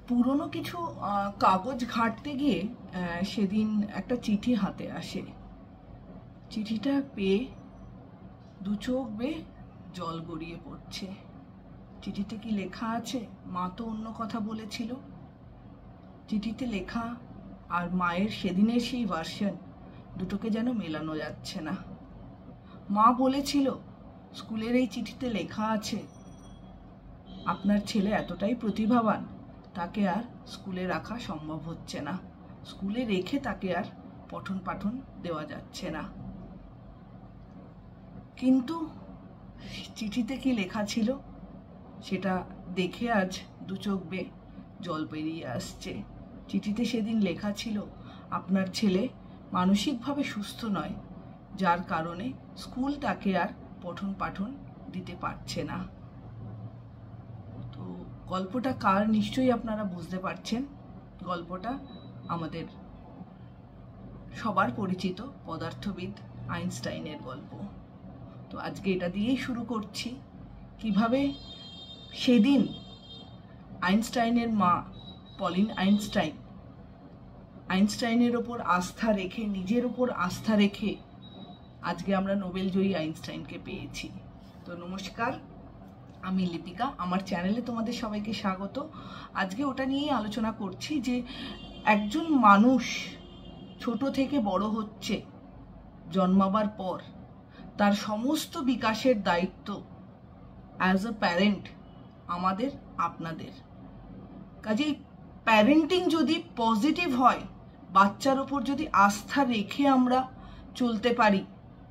পুরনো কিছু কাগজ ঘাঁটতে গিয়ে সেদিন একটা চিঠি হাতে আসে। চিঠিটা পেয়ে দু চোখ বেয়ে জল গড়িয়ে পড়ছে। চিঠিতে কি লেখা আছে? মা তো অন্য কথা বলেছিল। চিঠিতে লেখা আর মায়ের সেদিনের সেই ভার্সন দুটোকে যেন মেলানো যাচ্ছে না। মা বলেছিল স্কুলের এই চিঠিতে লেখা আছে আপনার ছেলে এতটাই প্রতিভাবান, তাকে আর স্কুলে রাখা সম্ভব হচ্ছে না, স্কুলে রেখে তাকে আর পঠন পাঠন দেওয়া যাচ্ছে না। কিন্তু চিঠিতে কি লেখা ছিল সেটা দেখে আজ দু চোখ বেয়ে জল বেরিয়ে আসছে। চিঠিতে সেদিন লেখা ছিল আপনার ছেলে মানসিকভাবে সুস্থ নয়, যার কারণে স্কুল তাকে আর পঠন পাঠন দিতে পারছে না। তো গল্পটা কার নিশ্চয়ই আপনারা বুঝতে পারছেন। গল্পটা আমাদের সবার পরিচিত পদার্থবিদ আইনস্টাইনের গল্প। তো আজকে এটা দিয়েই শুরু করছি, কিভাবে সেদিন আইনস্টাইনের মা পলিন আইনস্টাইনের ওপর আস্থা রেখে, নিজের ওপর আস্থা রেখে আজকে আমরা নোবেল জয়ী আইনস্টাইনকে পেয়েছি। তো নমস্কার, আমি লিপিকা, আমার চ্যানেলে তোমাদের সবাইকে স্বাগত। আজকে ওটা নিয়েই আলোচনা করছি যে একজন মানুষ ছোট থেকে বড় হচ্ছে, জন্মাবার পর তার সমস্ত বিকাশের দায়িত্ব অ্যাজ আ প্যারেন্ট আমাদের, আপনাদের। কাজেই প্যারেন্টিং যদি পজিটিভ হয়, বাচ্চার ওপর যদি আস্থা রেখে আমরা চলতে পারি,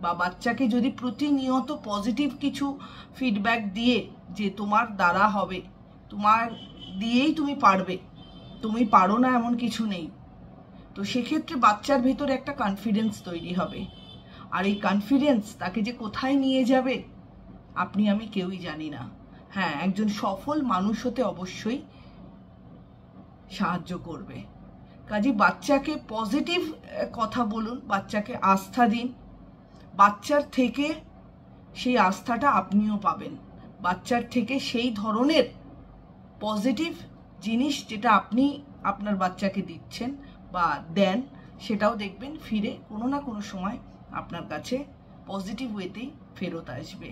বা বাচ্চাকে যদি প্রতিনিয়ত পজিটিভ কিছু ফিডব্যাক দিয়ে যে তোমার দ্বারা হবে, তোমার দিয়েই তুমি পারবে, তুমি পারো না এমন কিছু নেই, তো সেক্ষেত্রে বাচ্চার ভেতরে একটা কনফিডেন্স তৈরি হবে। আর এই কনফিডেন্স তাকে যে কোথায় নিয়ে যাবে আপনি আমি কেউই জানি না। হ্যাঁ, একজন সফল মানুষ হতে অবশ্যই সাহায্য করবে। কাজে বাচ্চাকে পজিটিভ কথা বলুন, বাচ্চাকে আস্থা দিন, বাচ্চার থেকে সেই আস্থাটা আপনিও পাবেন। বাচ্চার থেকে সেই ধরনের পজিটিভ জিনিস যেটা আপনি আপনার বাচ্চাকে দিচ্ছেন বা দেন, সেটাও দেখবেন ফিরে কোনো না কোনো সময় আপনার কাছে পজিটিভ ওয়েতেই ফেরত আসবে।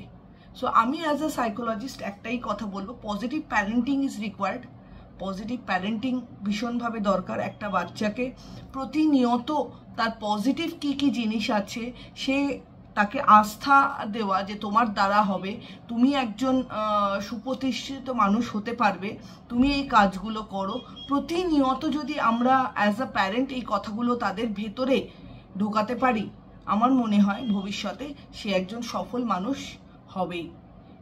সো আমি অ্যাজ আ সাইকোলজিস্ট একটাই কথা বলবো, positive parenting is required. Positive parenting ভীষণভাবে দরকার। একটা বাচ্চাকে প্রতিনিয়ত তার পজিটিভ কি কি জিনিস আছে সে তাকে আস্থা দেওয়া যে তোমার দ্বারা হবে, তুমি একজন সুপ্রতিষ্ঠিত মানুষ হতে পারবে, তুমি এই কাজগুলো করো। প্রতিনিয়ত যদি আমরা অ্যাজ আ প্যারেন্ট এই কথাগুলো তাদের ভেতরে ঢোকাতে পারি, আমার মনে হয় ভবিষ্যতে সে একজন সফল মানুষ হবেই।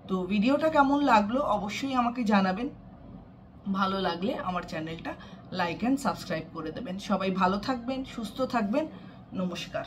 তো ভিডিওটা কেমন লাগলো অবশ্যই আমাকে জানাবেন। ভালো লাগলে আমার চ্যানেলটা লাইক অ্যান্ড সাবস্ক্রাইব করে দেবেন। সবাই ভালো থাকবেন, সুস্থ থাকবেন। নমস্কার।